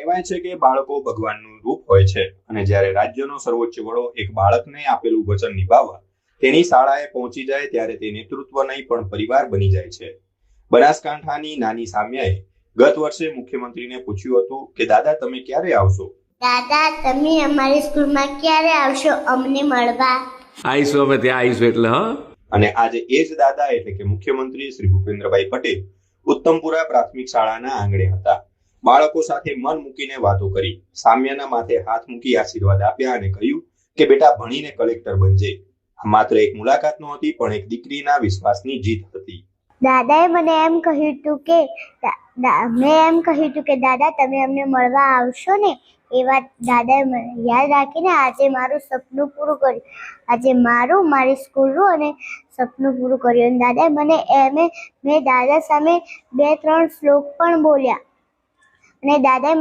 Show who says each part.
Speaker 1: કહેવાય છે કે બાળકો ભગવાનનું રૂપ હોય છે અને જ્યારે રાજ્યનો સર્વોચ્ચ વડો એક બાળકને આપેલું વચન નિભાવવા તેની શાળાએ પહોંચી જાય ત્યારે તે નેતૃત્વ નહીં પણ પરિવાર બની જાય છે. બનાસકાંઠાની નાની સામ્યાએ ગત વર્ષે મુખ્યમંત્રીને પૂછ્યું હતું કે દાદા તમે ક્યારે આવશો?
Speaker 2: દાદા તમે અમારી સ્કૂલમાં ક્યારે આવશો અમને મળવા?
Speaker 3: આવીશું, અમે ત્યાં આવીશું એટલે. હા.
Speaker 1: અને આજે એ જ દાદા એટલે કે મુખ્યમંત્રી શ્રી ભૂપેન્દ્રભાઈ પટેલ ઉત્તમપુરા પ્રાથમિક શાળાના આંગણે હતા. બાળકો સાથે મન મૂકીને વાતો કરી, સામ્યાના માથે હાથ મૂકી આશીર્વાદ આપ્યા અને કહ્યું કે બેટા ભણીને કલેક્ટર બનજે. માત્ર એક મુલાકાત નહોતી પણ એક દીકરીના વિશ્વાસની જીત હતી.
Speaker 2: દાદાએ મને એમ કહ્યું હતું કે દાદા તમે અમને મળવા આવશો ને. એ વાત દાદાએ મને યાદ રાખીને આજે મારું સપનું પૂરું કર્યું. આજે મારી સ્કૂલનું અને સપનું પૂરું કર્યું. અને દાદાએ મેં દાદા સામે 2-3 શ્લોક પણ બોલ્યા અને દાદાએ